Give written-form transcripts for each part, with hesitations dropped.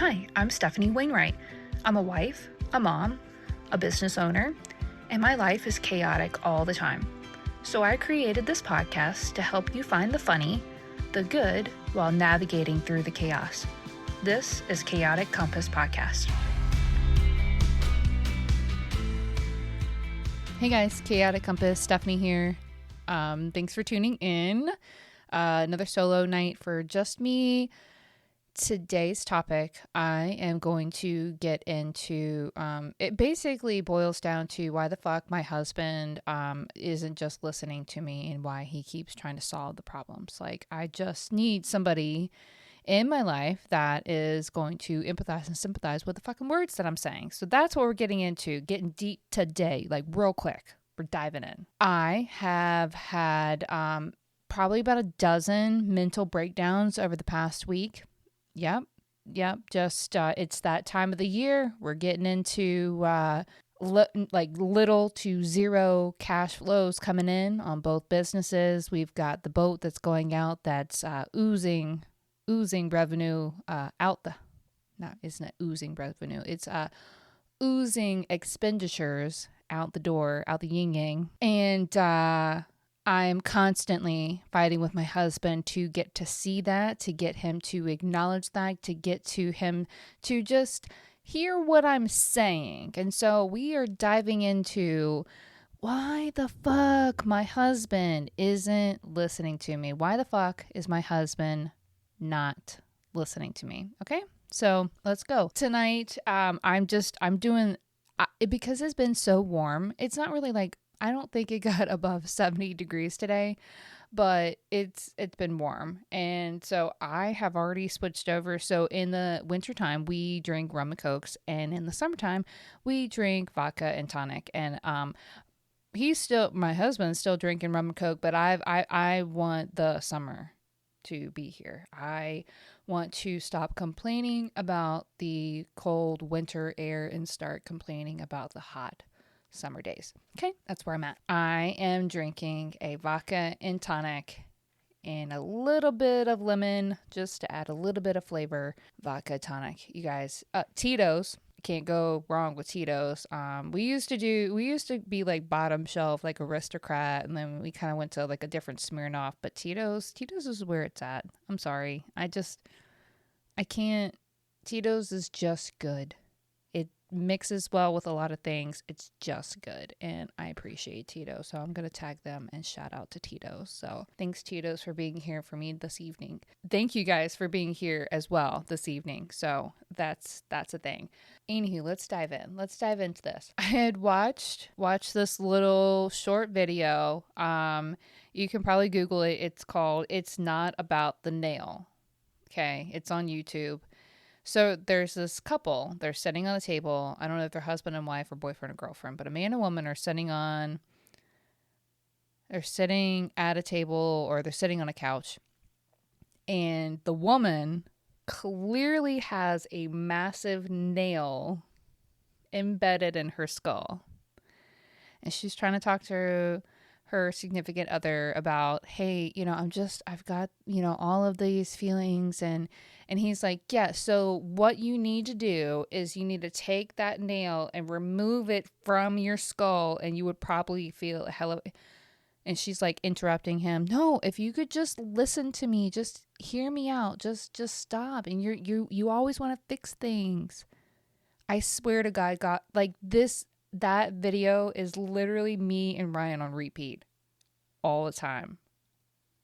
Hi, I'm Stefanie Wainwright. I'm a wife, a mom, a business owner, and my life is chaotic all the time. So I created this podcast to help you find the funny, the good, while navigating through the chaos. This is Chaotic Compass Podcast. Hey guys, Chaotic Compass, Stefanie here. Thanks for tuning in. Another solo night for just me. Today's topic, I am going to get into, it basically boils down to why the fuck my husband isn't just listening to me and why he keeps trying to solve the problems. Like, I just need somebody in my life that is going to empathize and sympathize with the fucking words that I'm saying. So that's what we're getting into, getting deep today, like real quick. We're diving in. I have had probably about a dozen mental breakdowns over the past week. Yep. Just it's that time of the year. We're getting into little to zero cash flows coming in on both businesses. We've got the boat that's going out that's oozing revenue out the. No, isn't it oozing revenue? It's oozing expenditures out the door, out the yin yang, and I'm constantly fighting with my husband to get to see that, to get him to acknowledge that, to get to him to just hear what I'm saying. And so we are diving into why the fuck my husband isn't listening to me. Why the fuck is my husband not listening to me? Okay, so let's go. Tonight, I'm doing, because it's been so warm, it's not really like, I don't think it got above 70 degrees today, but it's been warm. And so I have already switched over. So in the wintertime, we drink rum and cokes. And in the summertime, we drink vodka and tonic. And my husband's still drinking rum and coke, but I want the summer to be here. I want to stop complaining about the cold winter air and start complaining about the hot summer days. Okay, that's where I'm at. I am drinking a vodka and tonic and a little bit of lemon just to add a little bit of flavor. Vodka tonic, you guys. Tito's, can't go wrong with Tito's. We used to be like bottom shelf, like Aristocrat, and then we kind of went to like a different Smirnoff. But Tito's is where it's at. I'm sorry, I can't. Tito's is just good. Mixes well with a lot of things. It's just good, and I appreciate Tito's, so I'm gonna tag them and shout out to Tito's. So thanks, Tito's, for being here for me this evening. Thank you guys for being here as well this evening. So that's a thing. Anywho, let's dive into this. I had watched this little short video. You can probably Google it. It's called "It's Not About the Nail." Okay, it's on YouTube. So there's this couple, they're sitting on a table. I don't know if they're husband and wife or boyfriend or girlfriend, but a man and woman are sitting at a table, or they're sitting on a couch. And the woman clearly has a massive nail embedded in her skull. And she's trying to talk to her significant other about, hey, I've got, all of these feelings, and he's like, yeah, so what you need to do is you need to take that nail and remove it from your skull, and you would probably feel a hell of. And she's like interrupting him. No, if you could just listen to me, just hear me out, just stop. And you always want to fix things. I swear to God, like this. That video is literally me and Ryan on repeat all the time.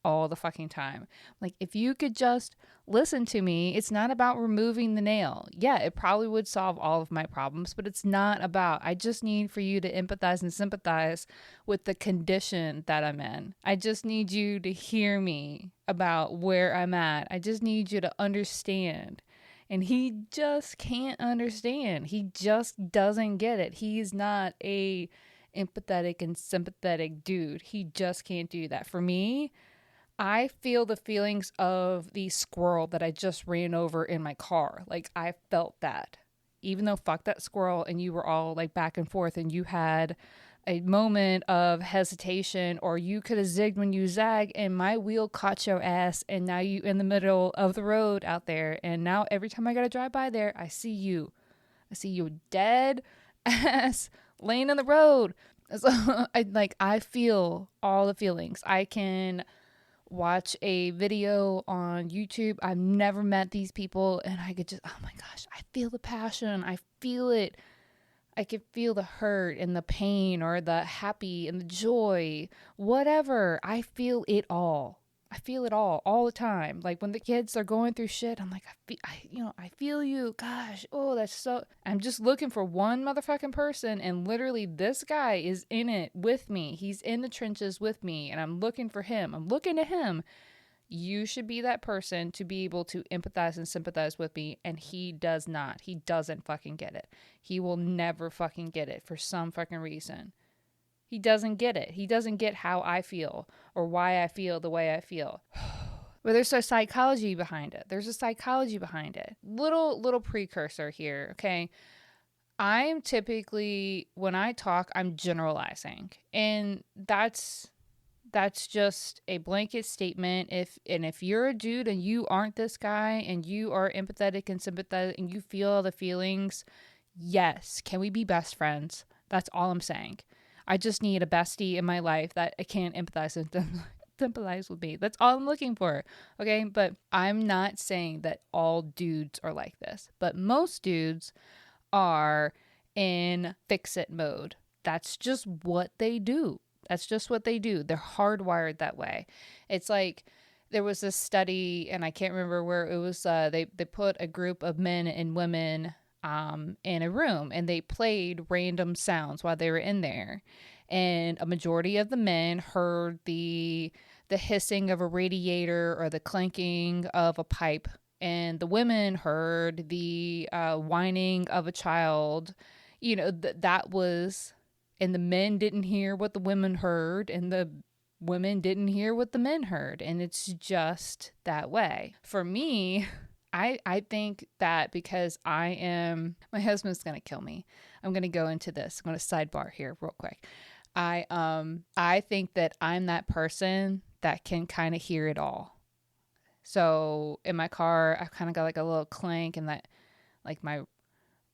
All the fucking time. Like, if you could just listen to me, it's not about removing the nail. Yeah, it probably would solve all of my problems, but it's not about, I just need for you to empathize and sympathize with the condition that I'm in. I just need you to hear me about where I'm at. I just need you to understand. And he just can't understand. He just doesn't get it. He's not a empathetic and sympathetic dude. He just can't do that. For me, I feel the feelings of the squirrel that I just ran over in my car. Like, I felt that. Even though fuck that squirrel, and you were all like back and forth, and you had a moment of hesitation, or you could have zigged when you zag and my wheel caught your ass and now you in the middle of the road out there. And now every time I gotta drive by there, I see you dead ass laying in the road. So I feel all the feelings. I can watch a video on YouTube. I've never met these people and I could just, oh my gosh, I feel the passion. I feel it. I could feel the hurt and the pain or the happy and the joy, whatever. I feel it all. I feel it all the time. Like when the kids are going through shit, I'm like, I feel you. Gosh, oh, that's so. I'm just looking for one motherfucking person, and literally, this guy is in it with me. He's in the trenches with me, and I'm looking for him. I'm looking to him. You should be that person to be able to empathize and sympathize with me, and he does not. He doesn't fucking get it. He will never fucking get it for some fucking reason. He doesn't get it. He doesn't get how I feel or why I feel the way I feel. But there's a psychology behind it. Little precursor here, okay? I'm typically, when I talk, I'm generalizing. And that's just a blanket statement. If you're a dude and you aren't this guy and you are empathetic and sympathetic and you feel all the feelings, yes, can we be best friends? That's all I'm saying. I just need a bestie in my life that I can empathize and sympathize with me. That's all I'm looking for. Okay. But I'm not saying that all dudes are like this, but most dudes are in fix it mode. That's just what they do. They're hardwired that way. It's like there was this study, and I can't remember where it was. They put a group of men and women in a room, and they played random sounds while they were in there. And a majority of the men heard the hissing of a radiator or the clanking of a pipe, and the women heard the whining of a child. That was, and the men didn't hear what the women heard, and the women didn't hear what the men heard. And it's just that way. For me, I think that because my husband's going to kill me. I'm going to go into this. I'm going to sidebar here real quick. I think that I'm that person that can kind of hear it all. So in my car, I've kind of got like a little clank and that, like my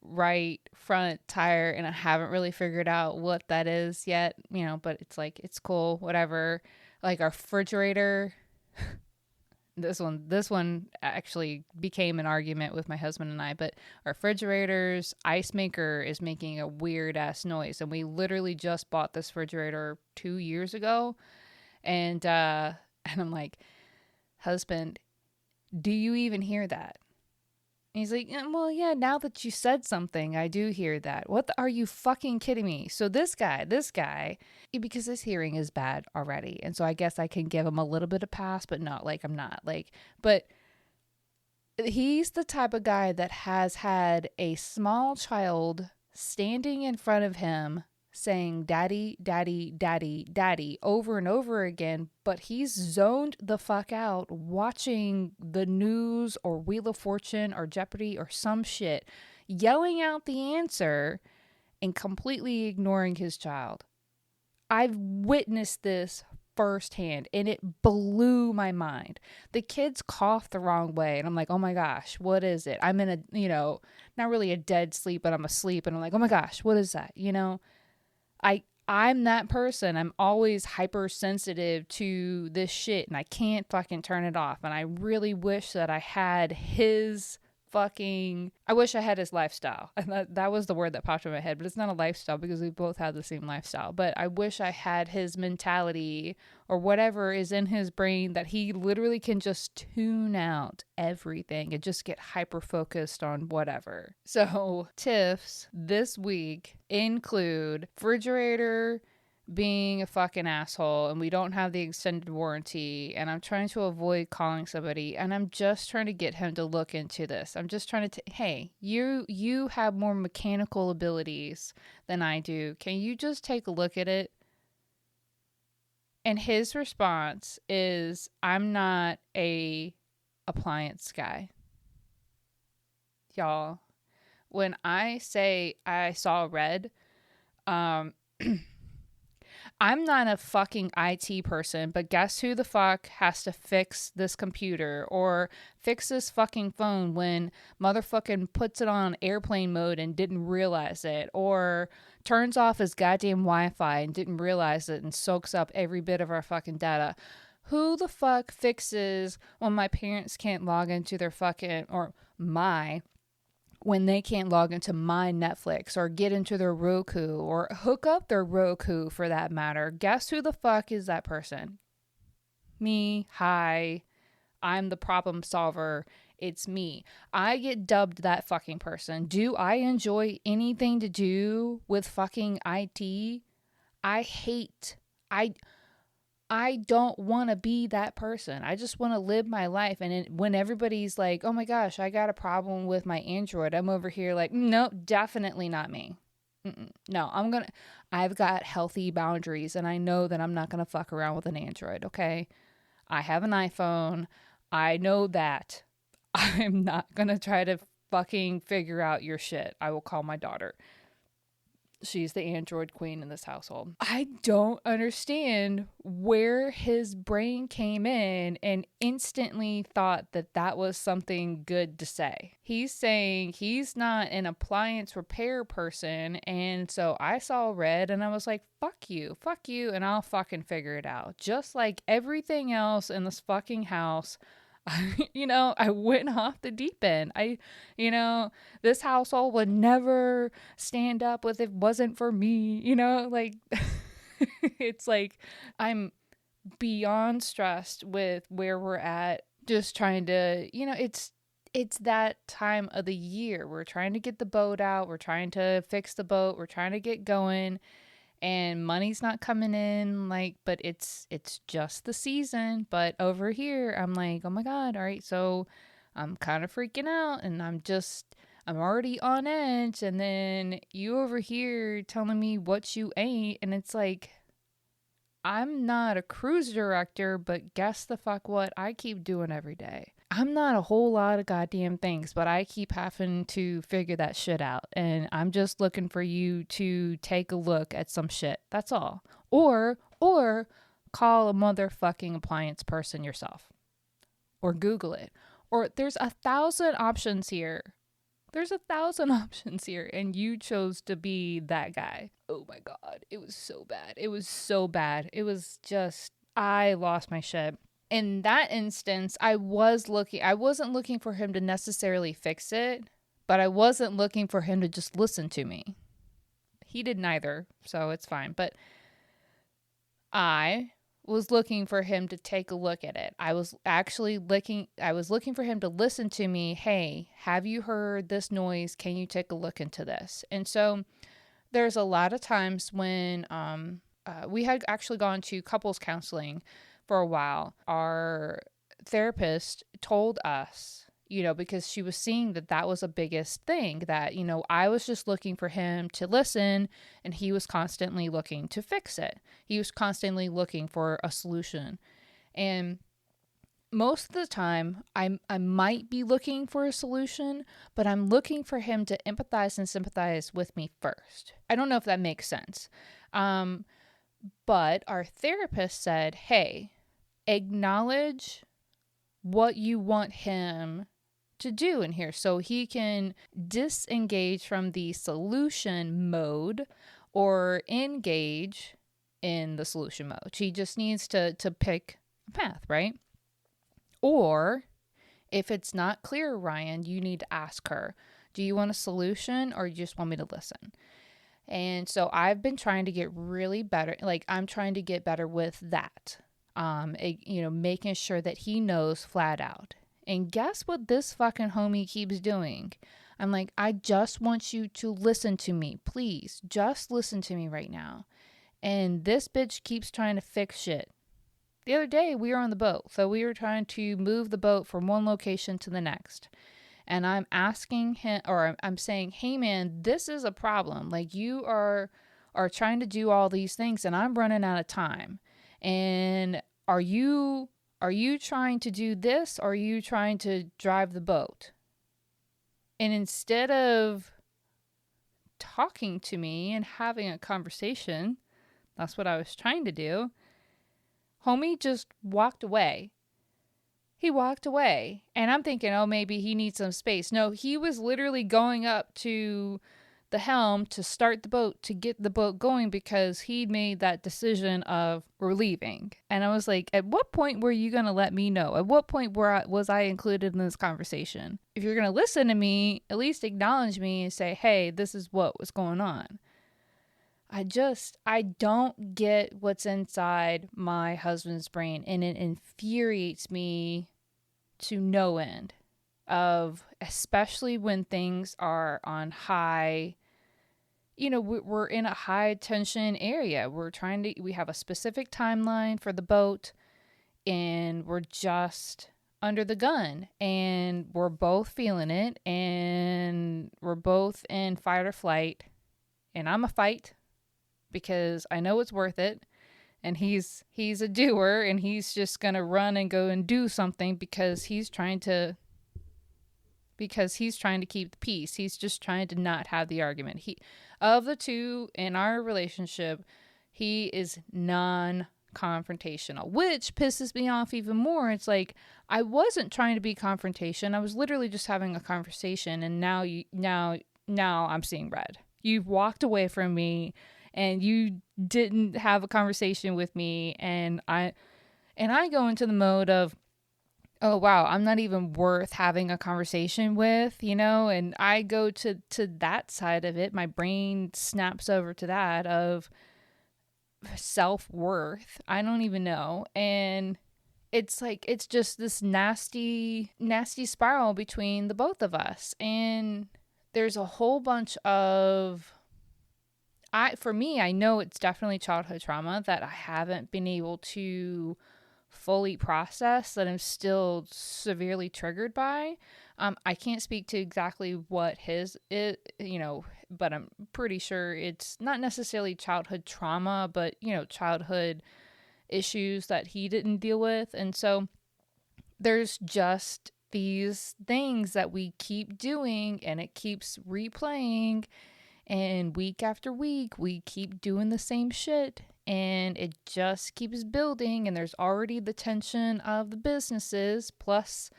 right front tire, and I haven't really figured out what that is yet, but it's like, it's cool, whatever. Like our refrigerator, this one actually became an argument with my husband and I, but our refrigerator's ice maker is making a weird ass noise, and we literally just bought this refrigerator 2 years ago, and I'm like, husband, do you even hear that? And he's like, well, yeah, now that you said something, I do hear that. Are you fucking kidding me? So this guy, because his hearing is bad already. And so I guess I can give him a little bit of pass, but not like I'm not but he's the type of guy that has had a small child standing in front of him saying daddy, daddy, daddy, daddy over and over again, but he's zoned the fuck out watching the news or Wheel of Fortune or Jeopardy or some shit, yelling out the answer and completely ignoring his child. I've witnessed this firsthand and it blew my mind. The kids cough the wrong way and I'm like, oh my gosh, what is it? I'm in a, not really a dead sleep, but I'm asleep, and I'm like, oh my gosh, what is that? I'm that person. I'm always hypersensitive to this shit and I can't fucking turn it off. And I really wish that I had his lifestyle. And that was the word that popped in my head, but it's not a lifestyle because we both have the same lifestyle. But I wish I had his mentality or whatever is in his brain, that he literally can just tune out everything and just get hyper focused on whatever. So tips this week include refrigerator being a fucking asshole, and we don't have the extended warranty, and I'm trying to avoid calling somebody, and I'm just trying to get him to look into this. I'm just trying to hey, you have more mechanical abilities than I do. Can you just take a look at it? And his response is, I'm not a appliance guy. Y'all, when I say I saw red, I'm not a fucking IT person, but guess who the fuck has to fix this computer or fix this fucking phone when motherfucking puts it on airplane mode and didn't realize it, or turns off his goddamn Wi-Fi and didn't realize it and soaks up every bit of our fucking data? Who the fuck fixes when my parents can't log into their fucking, or when they can't log into my Netflix or get into their Roku or hook up their Roku for that matter? Guess who the fuck is that person? Me. Hi. I'm the problem solver. It's me. I get dubbed that fucking person. Do I enjoy anything to do with fucking IT? I don't want to be that person. I just want to live my life. And when everybody's like, oh my gosh, I got a problem with my Android, I'm over here like, no, definitely not me. No, I've got healthy boundaries, and I know that I'm not going to fuck around with an Android, okay? I have an iPhone. I know that. I'm not going to try to fucking figure out your shit. I will call my daughter. She's the Android queen in this household. I don't understand where his brain came in and instantly thought that that was something good to say. He's saying he's not an appliance repair person, and so I saw red and I was like, fuck you, and I'll fucking figure it out. Just like everything else in this fucking house, I went off the deep end. This household would never stand up if it wasn't for me, like, it's like I'm beyond stressed with where we're at, just trying to, it's that time of the year. We're trying to get the boat out. We're trying to fix the boat. We're trying to get going. And money's not coming in, but it's just the season. But over here, I'm like, oh my God, all right, so I'm kind of freaking out, and I'm already on edge, and then you over here telling me what you ain't, and it's like, I'm not a cruise director, but guess the fuck what I keep doing every day. I'm not a whole lot of goddamn things, but I keep having to figure that shit out. And I'm just looking for you to take a look at some shit. That's all. Or call a motherfucking appliance person yourself. Or Google it. Or there's 1,000 options here. And you chose to be that guy. Oh my God. It was so bad. It was just, I lost my shit. In that instance, I wasn't looking for him to necessarily fix it, but I wasn't looking for him to just listen to me. He did neither, so it's fine. But I was looking for him to take a look at it. I was looking for him to listen to me. Hey, have you heard this noise? Can you take a look into this? And so there's a lot of times when we had actually gone to couples counseling for a while. Our therapist told us, because she was seeing that was a biggest thing, that, I was just looking for him to listen, and he was constantly looking to fix it. He was constantly looking for a solution. And most of the time, I might be looking for a solution, but I'm looking for him to empathize and sympathize with me first. I don't know if that makes sense. But our therapist said, hey, acknowledge what you want him to do in here so he can disengage from the solution mode or engage in the solution mode. He just needs to pick a path, right? Or if it's not clear, Ryan, you need to ask her, do you want a solution or you just want me to listen? And so I've been trying to get really better. I'm trying to get better with that. Making sure that he knows flat out. And guess what this fucking homie keeps doing? I'm like, I just want you to listen to me. Please, just listen to me right now. And this bitch keeps trying to fix shit. The other day, we were on the boat. So we were trying to move the boat from one location to the next. And I'm asking him, or I'm saying, hey man, this is a problem. You are trying to do all these things and I'm running out of time. And are you trying to do this or are you trying to drive the boat? And instead of talking to me and having a conversation, That's what I was trying to do. Homie just walked away. He walked away. And I'm thinking, oh, maybe he needs some space. No, he was literally going up to the helm to start the boat, to get the boat going, because he'd made that decision of we're leaving. And I was like, at what point were you going to let me know? At what point was I included in this conversation? If you're going to listen to me, at least acknowledge me and say, hey, this is what was going on. I don't get what's inside my husband's brain, and it infuriates me to no end, of especially when things are on high, we're in a high tension area. We have a specific timeline for the boat, and we're just under the gun, and we're both feeling it, and we're both in fight or flight, and I'm a fight because I know it's worth it. And he's a doer, and he's just going to run and go and do something because he's trying to keep the peace. He's just trying to not have the argument. Of the two in our relationship, he is non-confrontational, which pisses me off even more. It's like, I wasn't trying to be confrontation. I was literally just having a conversation, and now I'm seeing red. You've walked away from me, and you didn't have a conversation with me, and I go into the mode of, oh wow, I'm not even worth having a conversation with, and I go to that side of it. My brain snaps over to that of self-worth. I don't even know. And it's like, it's just this nasty spiral between the both of us. And there's a whole bunch of, for me, I know it's definitely childhood trauma that I haven't been able to fully process, that I'm still severely triggered by. I can't speak to exactly what his is, but I'm pretty sure it's not necessarily childhood trauma, but, childhood issues that he didn't deal with. And so there's just these things that we keep doing, and it keeps replaying. And week after week, we keep doing the same shit, and it just keeps building. And there's already the tension of the businesses, plus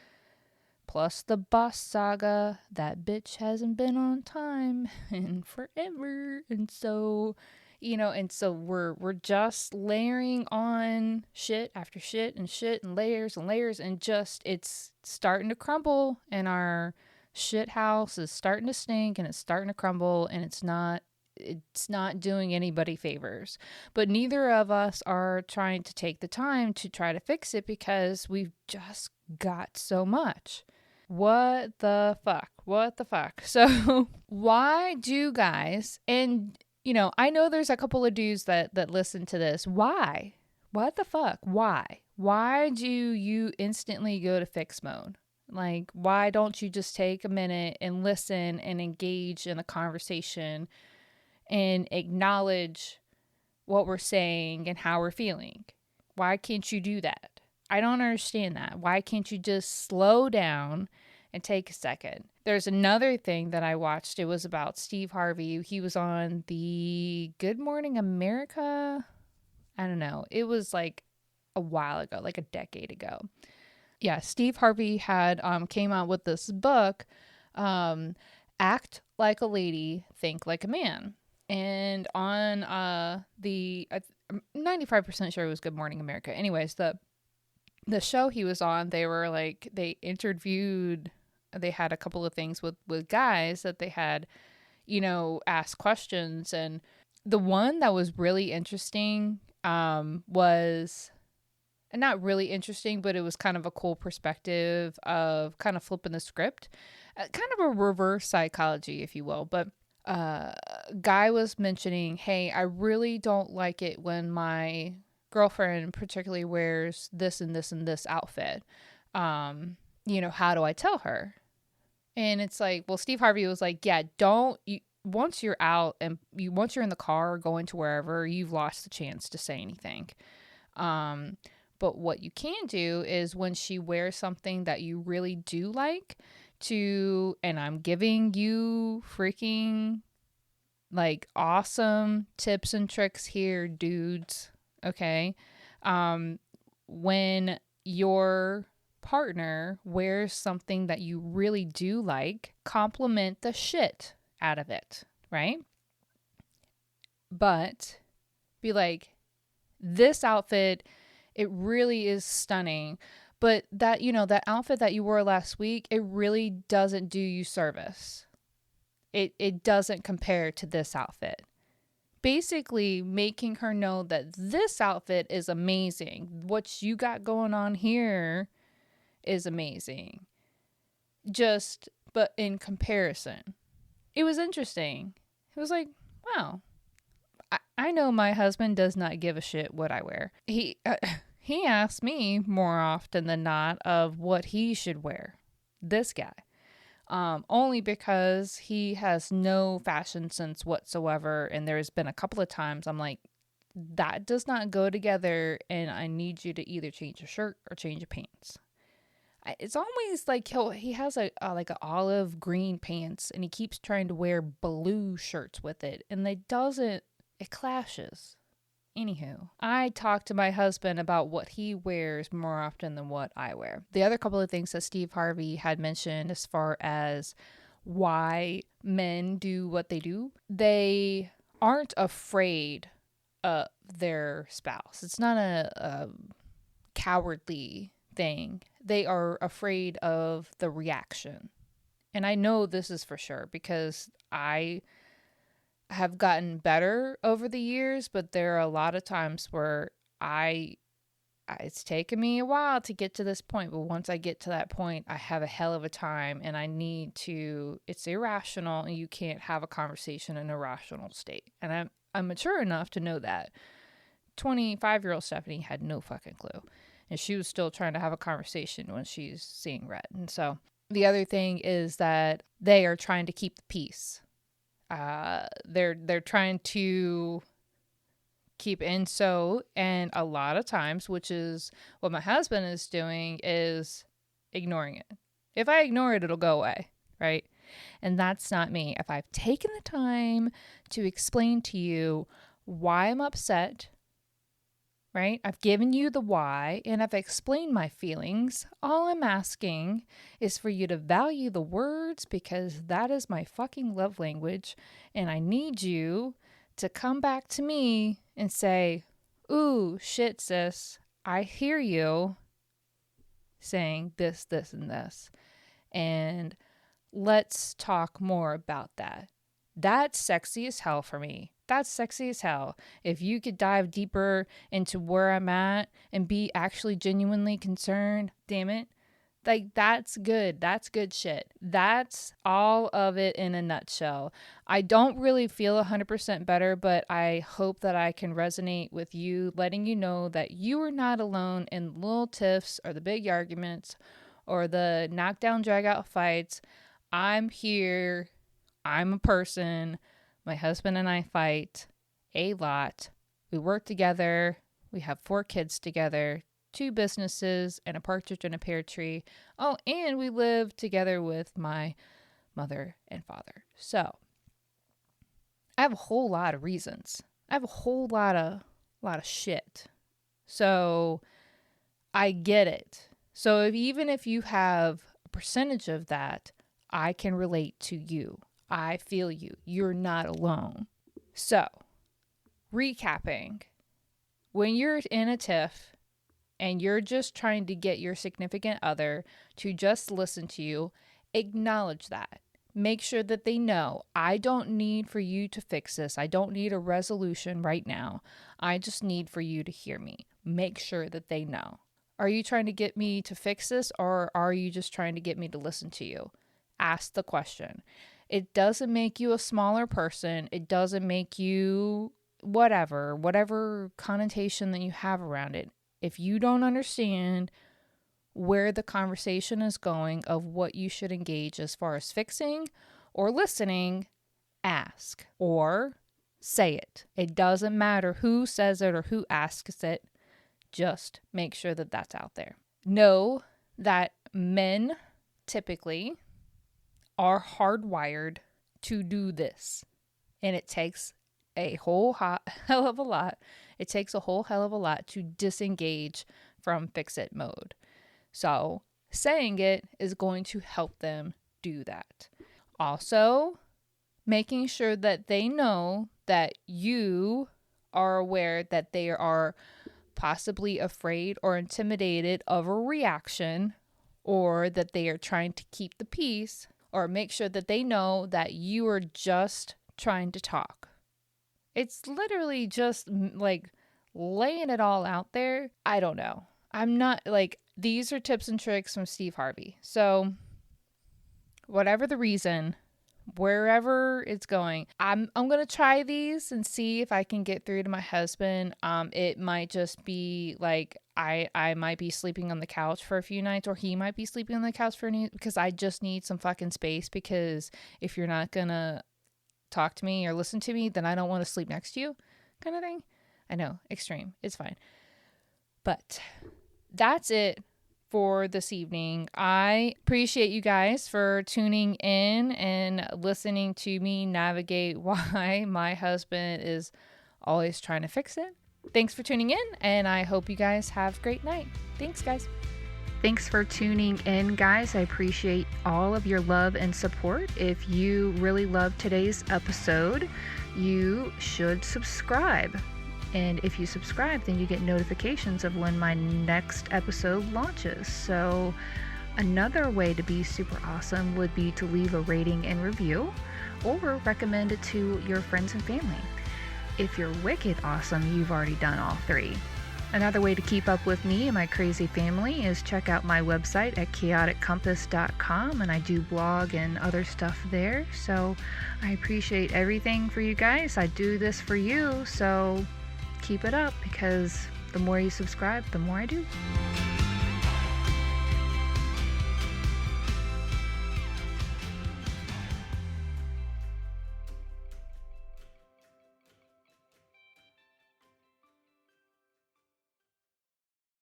the boss saga. That bitch hasn't been on time in forever. And so, we're just layering on shit after shit and layers, and just, it's starting to crumble, and our shit house is starting to stink, and it's starting to crumble, and it's not doing anybody favors. But neither of us are trying to take the time to try to fix it, because we've just got so much. What the fuck? So why do guys, and I know there's a couple of dudes that listen to this. Why? What the fuck? Why do you instantly go to fix mode? Like, why don't you just take a minute and listen and engage in a conversation and acknowledge what we're saying and how we're feeling? Why can't you do that? I don't understand that. Why can't you just slow down and take a second? There's another thing that I watched. It was about Steve Harvey. He was on the Good Morning America. I don't know. It was like a while ago, like a decade ago. Yeah, Steve Harvey had came out with this book, Act Like a Lady, Think Like a Man. And on I'm 95% sure it was Good Morning America. Anyways, the show he was on, they had a couple of things with guys that they had, asked questions. And the one that was really interesting was... not really interesting, but it was kind of a cool perspective of kind of flipping the script, kind of a reverse psychology, if you will. But guy was mentioning, hey, I really don't like it when my girlfriend particularly wears this and this and this outfit. How do I tell her? And it's like, well, Steve Harvey was like, yeah, once you're out and once you're in the car or going to wherever, you've lost the chance to say anything. But what you can do is, when she wears something that you really do like, and I'm giving you freaking Like, awesome tips and tricks here, dudes. Okay. When your partner wears something that you really do like, compliment the shit out of it, right? But be like, this outfit, it really is stunning. But that, that outfit that you wore last week, it really doesn't do you service. It doesn't compare to this outfit. Basically making her know that this outfit is amazing. What you got going on here is amazing. But in comparison, it was interesting. It was like, wow, I know my husband does not give a shit what I wear. He asks me more often than not of what he should wear. This guy. Only because he has no fashion sense whatsoever. And there's been a couple of times I'm like, that does not go together. And I need you to either change a shirt or change your pants. It's always like he has like an olive green pants and he keeps trying to wear blue shirts with it. And it clashes. Anywho, I talk to my husband about what he wears more often than what I wear. The other couple of things that Steve Harvey had mentioned as far as why men do what they do, they aren't afraid of their spouse. It's not a cowardly thing. They are afraid of the reaction. And I know this is for sure because I have gotten better over the years, but there are a lot of times where it's taken me a while to get to this point, but once I get to that point, I have a hell of a time and it's irrational and you can't have a conversation in a rational state. And I'm mature enough to know that. 25-year-old Stefanie had no fucking clue. And she was still trying to have a conversation when she's seeing red. And so the other thing is that they are trying to keep the peace. They're trying to keep in and a lot of times, which is what my husband is doing, is ignoring it. If I ignore it, it'll go away, right? And that's not me. If I've taken the time to explain to you why I'm upset, right? I've given you the why and I've explained my feelings. All I'm asking is for you to value the words because that is my fucking love language. And I need you to come back to me and say, ooh, shit, sis, I hear you saying this, this, and this. And let's talk more about that. That's sexy as hell for me. That's sexy as hell. If you could dive deeper into where I'm at and be actually genuinely concerned, damn it. Like, that's good. That's good shit. That's all of it in a nutshell. I don't really feel 100% better, but I hope that I can resonate with you, letting you know that you are not alone in little tiffs or the big arguments or the knockdown, drag out fights. I'm here. I'm a person. My husband and I fight a lot. We work together. We have 4 kids together, 2 businesses, and a partridge in a pear tree. Oh, and we live together with my mother and father. So I have a whole lot of reasons. I have a whole lot of shit. So I get it. So even if you have a percentage of that, I can relate to you. I feel you. You're not alone. So, recapping, when you're in a tiff and you're just trying to get your significant other to just listen to you, acknowledge that. Make sure that they know, I don't need for you to fix this. I don't need a resolution right now. I just need for you to hear me. Make sure that they know. Are you trying to get me to fix this or are you just trying to get me to listen to you? Ask the question. It doesn't make you a smaller person. It doesn't make you whatever connotation that you have around it. If you don't understand where the conversation is going of what you should engage as far as fixing or listening, ask or say it. It doesn't matter who says it or who asks it. Just make sure that that's out there. Know that men typically are hardwired to do this. And it takes a whole hell of a lot. It takes a whole hell of a lot to disengage from fix-it mode. So saying it is going to help them do that. Also, making sure that they know that you are aware that they are possibly afraid or intimidated of a reaction, or that they are trying to keep the peace, or make sure that they know that you are just trying to talk. It's literally just like laying it all out there. I don't know. I'm not like, these are tips and tricks from Steve Harvey. So whatever the reason, wherever it's going, I'm going to try these and see if I can get through to my husband. It might just be like, I might be sleeping on the couch for a few nights, or he might be sleeping on the couch for because I just need some fucking space, because if you're not going to talk to me or listen to me, then I don't want to sleep next to you, kind of thing. I know, extreme. It's fine. But that's it for this evening. I appreciate you guys for tuning in and listening to me navigate why my husband is always trying to fix it. Thanks for tuning in, and I hope you guys have a great night. Thanks, guys. Thanks for tuning in, guys. I appreciate all of your love and support. If you really loved today's episode, you should subscribe. And if you subscribe, then you get notifications of when my next episode launches. So another way to be super awesome would be to leave a rating and review, or recommend it to your friends and family. If you're wicked awesome, you've already done all three. Another way to keep up with me and my crazy family is check out my website at chaoticcompass.com, and I do blog and other stuff there. So I appreciate everything for you guys. I do this for you, so keep it up, because the more you subscribe, the more I do.